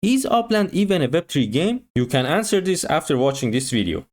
Is Upland even a Web3 game? You can answer this after watching this video.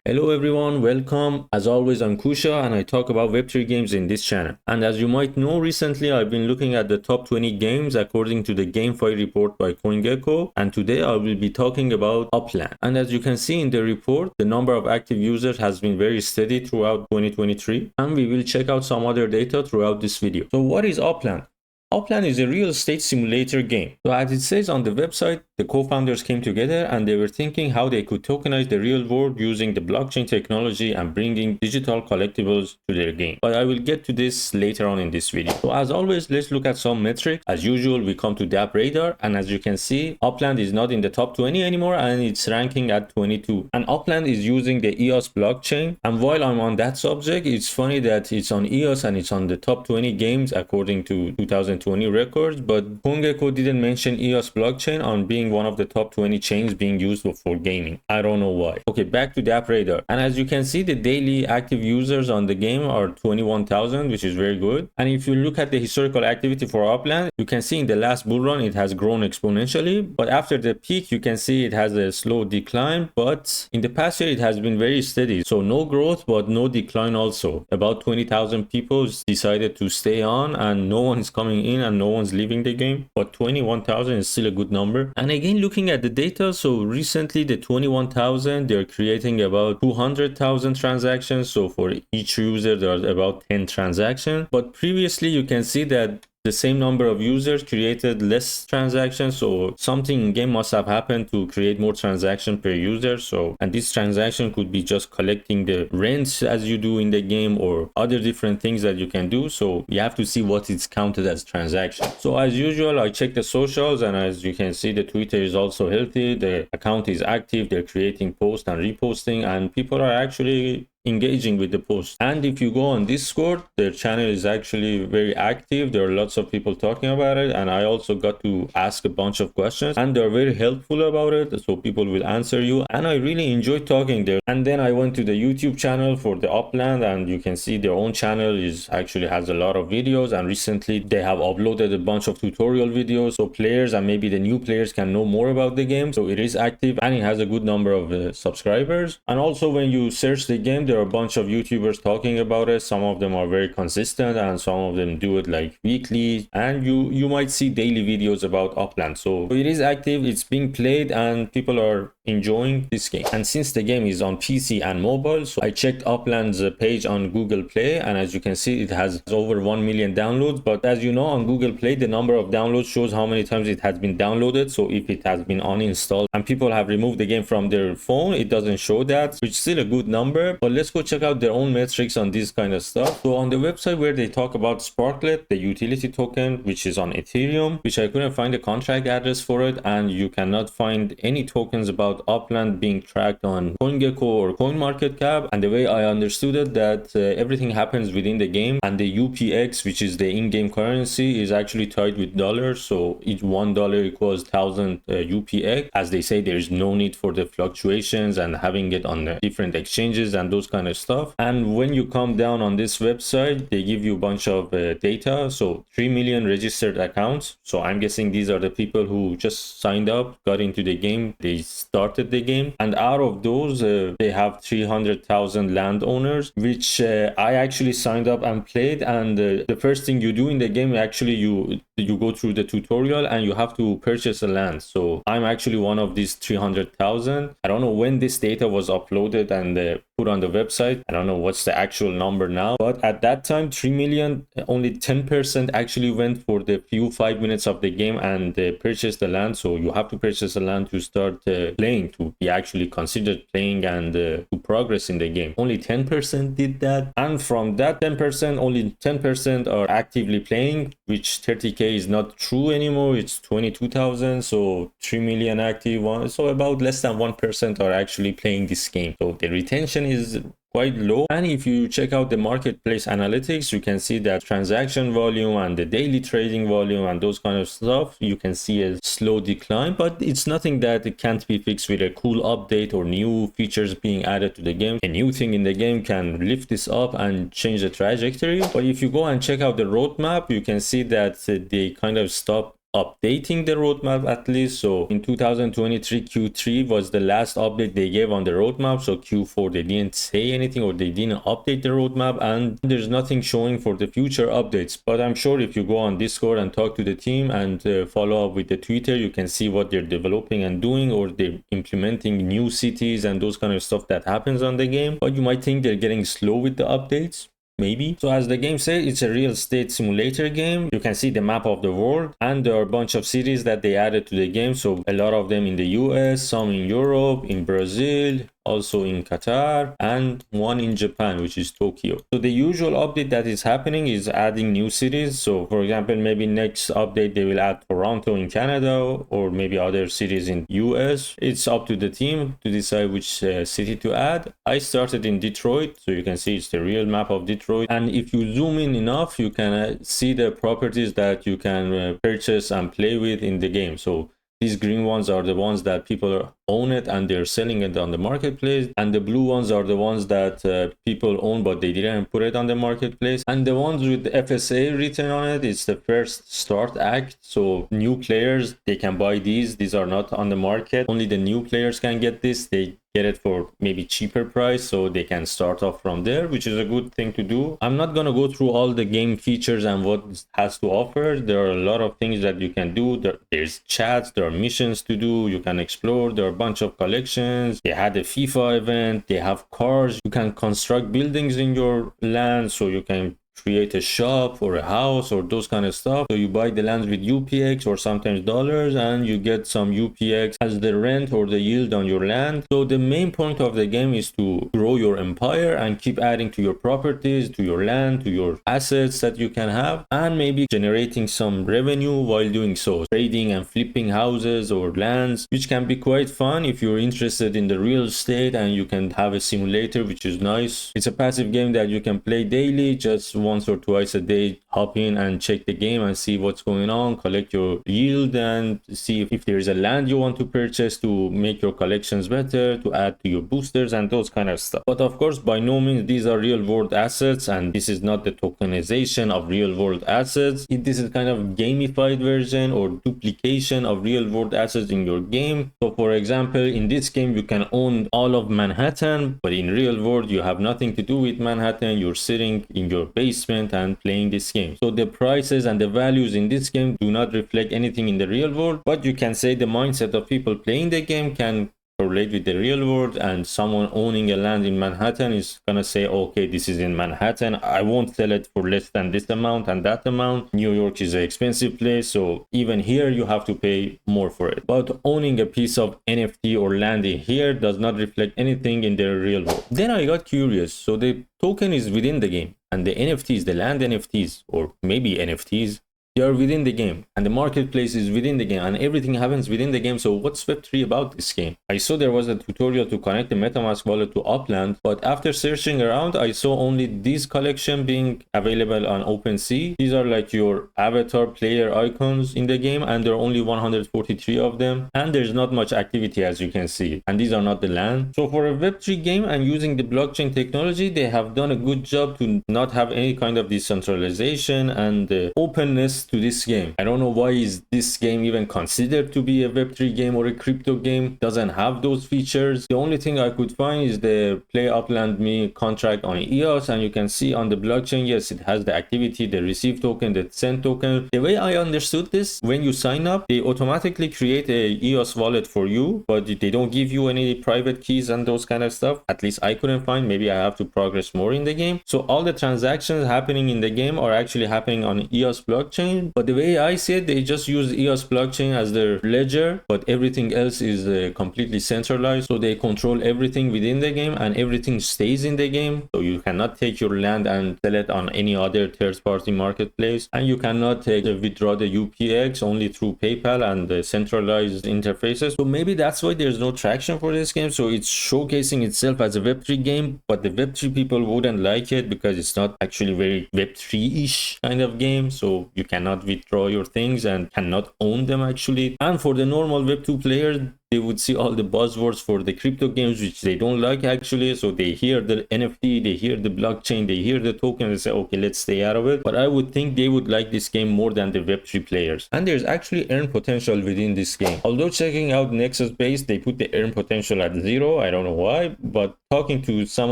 Hello everyone, welcome. As always, I'm Kusha and I talk about Web3 games in this channel. And as you might know, recently I've been looking at the top 20 games according to the gamefi report by Coingecko, and today I will be talking about Upland. And as you can see in the report, the number of active users has been very steady throughout 2023, and we will check out some other data throughout this video. So what is Upland? Upland is a real estate simulator game. So as it says on the website, the co-founders came together and they were thinking how they could tokenize the real world using the blockchain technology and bringing digital collectibles to their game. But I will get to this later on in this video. So as always, let's look at some metrics. As usual, we come to DApp radar, and as you can see, Upland is not in the top 20 anymore and it's ranking at 22. And Upland is using the EOS blockchain. And while I'm on that subject, it's funny that it's on EOS and it's on the top 20 games according to 2020 records, but Coingecko didn't mention EOS blockchain on being one of the top 20 chains being used for gaming. I don't know why. Okay, back to DApp radar. And as you can see, the daily active users on the game are 21,000, which is very good. And if you look at the historical activity for Upland, you can see in the last bull run, it has grown exponentially. But after the peak, you can see it has a slow decline. But in the past year, it has been very steady. So no growth, but no decline also. About 20,000 people decided to stay on and no one is coming in and no one's leaving the game, but 21,000 is still a good number. And again, looking at the data, so recently the 21,000, they're creating about 200,000 transactions. So for each user, there's about 10 transactions. But previously, you can see that the same number of users created less transactions, so something in game must have happened to create more transactions per user. So, and this transaction could be just collecting the rents as you do in the game or other different things that you can do. So you have to see what is counted as transaction. So as usual, I check the socials, and as you can see, the Twitter is also healthy. The account is active. They're creating posts and reposting, and people are actually engaging with the post. And if you go on Discord, their channel is actually very active. There are lots of people talking about it, and I also got to ask a bunch of questions and they're very helpful about it, so people will answer you, and I really enjoy talking there. And then I went to the YouTube channel for the Upland, and you can see their own channel is actually has a lot of videos, and recently they have uploaded a bunch of tutorial videos so players and maybe the new players can know more about the game. So it is active and it has a good number of subscribers. And also when you search the game, there are a bunch of YouTubers talking about it. Some of them are very consistent and some of them do it like weekly, and you might see daily videos about Upland. So it is active, it's being played, and people are enjoying this game. And since the game is on PC and mobile, so I checked Upland's page on Google Play, and as you can see, it has over 1 million downloads. But as you know, on Google Play, the number of downloads shows how many times it has been downloaded. So if it has been uninstalled and people have removed the game from their phone, it doesn't show that, which is still a good number. But let's go check out their own metrics on this kind of stuff. So on the website where they talk about Sparklet, the utility token, which is on Ethereum, which I couldn't find a contract address for it, and you cannot find any tokens about Upland being tracked on Coingecko or CoinMarketCap. And the way I understood it, that everything happens within the game, and the UPX, which is the in-game currency, is actually tied with dollars. So each $1 equals 1,000 UPX. As they say, there is no need for the fluctuations and having it on different exchanges and those kind of stuff. And when you come down on this website, they give you a bunch of data. So 3 million registered accounts. So I'm guessing these are the people who just signed up, got into the game, they started the game. And out of those, they have 300,000 landowners, which I actually signed up and played. And the first thing you do in the game, actually you go through the tutorial and you have to purchase a land. So I'm actually one of these 300,000. I don't know when this data was uploaded and put on the website. I don't know what's the actual number now, but at that time 3 million, only 10% actually went for the few 5 minutes of the game and purchased the land. So you have to purchase a land to start playing, to be actually considered playing and to progress in the game. Only 10% did that, and from that 10%, only 10% are actively playing, which 30k is not true anymore. It's 22,000, so 3 million active ones, so about less than 1% are actually playing this game. So the retention is quite low. And if you check out the marketplace analytics, you can see that transaction volume and the daily trading volume and those kind of stuff, you can see a slow decline, but it's nothing that it can't be fixed with a cool update or new features being added to the game. A new thing in the game can lift this up and change the trajectory. But if you go and check out the roadmap, you can see that they kind of stop updating the roadmap, at least. So in 2023 Q3 was the last update they gave on the roadmap. So Q4 they didn't say anything, or they didn't update the roadmap, and there's nothing showing for the future updates. But I'm sure if you go on Discord and talk to the team and follow up with the Twitter, you can see what they're developing and doing, or they're implementing new cities and those kind of stuff that happens on the game. But you might think they're getting slow with the updates, maybe. So as the game says, it's a real estate simulator game. You can see the map of the world, and there are a bunch of cities that they added to the game. So a lot of them in the US, some in Europe, in Brazil, also in Qatar, and one in Japan, which is Tokyo. So the usual update that is happening is adding new cities. So for example, maybe next update they will add Toronto in Canada, or maybe other cities in US. It's up to the team to decide which city to add. I started in Detroit, so you can see it's the real map of Detroit. And if you zoom in enough, you can see the properties that you can purchase and play with in the game. So these green ones are the ones that people own it and they're selling it on the marketplace, and the blue ones are the ones that people own but they didn't put it on the marketplace. And the ones with the FSA written on it, it's the first start act. So new players, they can buy these are not on the market. Only the new players can get this. They get it for maybe cheaper price, so they can start off from there, which is a good thing to do. I'm not gonna go through all the game features and what it has to offer. There are a lot of things that you can do. There's chats, there are missions to do, you can explore, there are a bunch of collections. They had a FIFA event, they have cars, you can construct buildings in your land, so you can create a shop or a house or those kind of stuff. So you buy the lands with UPX or sometimes dollars, and you get some UPX as the rent or the yield on your land. So the main point of the game is to grow your empire and keep adding to your properties, to your land, to your assets that you can have, and maybe generating some revenue while doing so, trading and flipping houses or lands, which can be quite fun if you're interested in the real estate and you can have a simulator, which is nice. It's a passive game that you can play daily, just once or twice a day. Hop in and check the game and see what's going on, collect your yield, and see if there is a land you want to purchase to make your collections better, to add to your boosters and those kind of stuff. But of course, by no means these are real world assets, and this is not the tokenization of real world assets. This is kind of gamified version or duplication of real world assets in your game. So for example, in this game you can own all of Manhattan, but in real world you have nothing to do with Manhattan. You're sitting in your basement and playing this game. So the prices and the values in this game do not reflect anything in the real world, but you can say the mindset of people playing the game can correlate with the real world, and someone owning a land in Manhattan is gonna say, okay, this is in Manhattan, I won't sell it for less than this amount and that amount. New York is an expensive place, so even here you have to pay more for it. But owning a piece of NFT or land in here does not reflect anything in the real world. Then I got curious. So the token is within the game, and the NFTs, the land NFTs, or maybe NFTs, they are within the game, and the marketplace is within the game, and everything happens within the game. So what's Web3 about this game? I saw there was a tutorial to connect the MetaMask wallet to Upland, but after searching around, I saw only this collection being available on OpenSea. These are like your avatar player icons in the game, and there are only 143 of them, and there's not much activity, as you can see, and these are not the land. So for a Web3 game and using the blockchain technology, they have done a good job to not have any kind of decentralization and openness to this game. I don't know why is this game even considered to be a Web3 game or a crypto game. Doesn't have those features. The only thing I could find is the Play Upland Me contract on EOS, and you can see on the blockchain, yes, it has the activity, the receive token, the send token. The way I understood this, when you sign up, they automatically create a EOS wallet for you, but they don't give you any private keys and those kind of stuff. At least I couldn't find. Maybe I have to progress more in the game. So all the transactions happening in the game are actually happening on EOS blockchain, blockchain, but the way I see it, they just use EOS blockchain as their ledger, but everything else is completely centralized. So they control everything within the game and everything stays in the game. So you cannot take your land and sell it on any other third-party marketplace, and you cannot withdraw the UPX only through PayPal and the centralized interfaces. So maybe that's why there's no traction for this game. So it's showcasing itself as a Web3 game, but the Web3 people wouldn't like it because it's not actually very Web3-ish kind of game. So you cannot withdraw your things and cannot own them actually. And for the normal Web2 players, they would see all the buzzwords for the crypto games, which they don't like actually. So they hear the NFT, they hear the blockchain, they hear the token, they say, okay, let's stay out of it. But I would think they would like this game more than the Web3 players. And there's actually earn potential within this game. Although checking out Nexus base, they put the earn potential at 0. I don't know why, but talking to some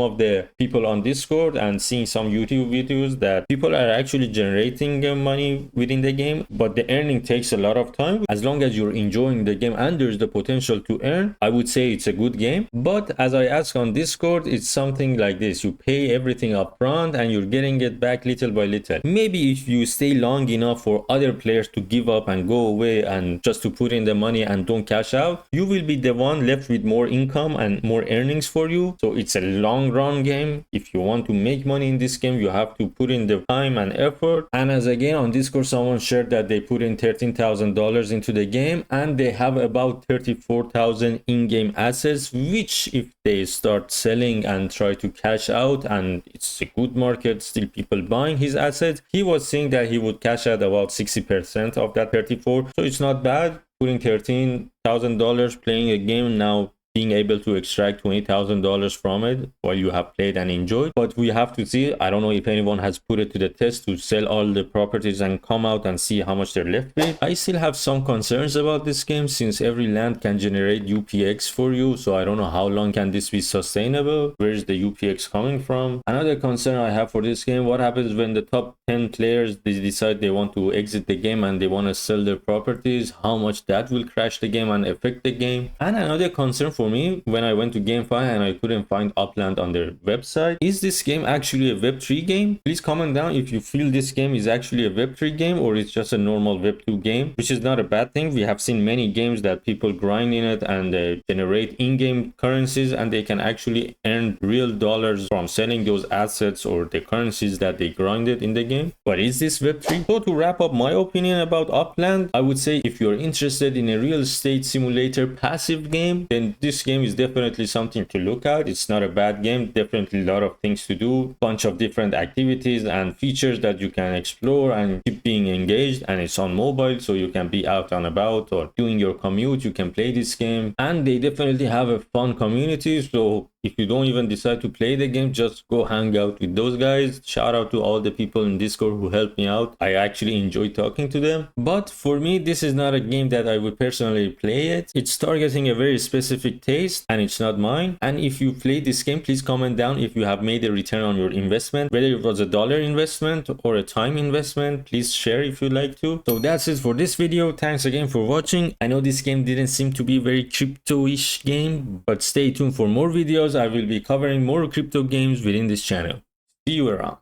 of the people on Discord and seeing some YouTube videos that people are actually generating money within the game, but the earning takes a lot of time. As long as you're enjoying the game and there's the potential to earn, I would say it's a good game. But as I ask on Discord, it's something like this: you pay everything up front and you're getting it back little by little. Maybe if you stay long enough for other players to give up and go away and just to put in the money and don't cash out, you will be the one left with more income and more earnings for you. So it's a long run game. If you want to make money in this game, you have to put in the time and effort. And as again on Discord, someone shared that they put in $13,000 into the game and they have about 34,000 in-game assets, which if they start selling and try to cash out, and it's a good market, still people buying his assets, he was saying that he would cash out about 60% of that 34. So it's not bad putting $13,000 playing a game now, being able to extract $20,000 from it while you have played and enjoyed. But we have to see, I don't know if anyone has put it to the test to sell all the properties and come out and see how much they're left with. I still have some concerns about this game since every land can generate UPX for you. So I don't know how long can this be sustainable. Where is the UPX coming from? Another concern I have for this game, what happens when the top 10 players they decide they want to exit the game and they want to sell their properties? How much that will crash the game and affect the game? And another concern for me, when I went to gamefi and I couldn't find Upland on their website, is this game actually a Web3 game? Please comment down if you feel this game is actually a Web3 game or it's just a normal Web2 game, which is not a bad thing. We have seen many games that people grind in it and generate in-game currencies, and they can actually earn real dollars from selling those assets or the currencies that they grinded in the game. But is this Web3? So to wrap up my opinion about Upland, I would say if you're interested in a real estate simulator passive game, then this game is definitely something to look at. It's not a bad game, definitely a lot of things to do, bunch of different activities and features that you can explore and keep being engaged. And it's on mobile, so you can be out and about or doing your commute, you can play this game. And they definitely have a fun community, so if you don't even decide to play the game, just go hang out with those guys. Shout out to all the people in Discord who helped me out. I actually enjoy talking to them. But for me, this is not a game that I would personally play it. It's targeting a very specific taste and it's not mine. And if you play this game, please comment down if you have made a return on your investment, whether it was a dollar investment or a time investment. Please share if you'd like to. So that's it for this video. Thanks again for watching. I know this game didn't seem to be a very crypto-ish game, but stay tuned for more videos. I will be covering more crypto games within this channel. See you around.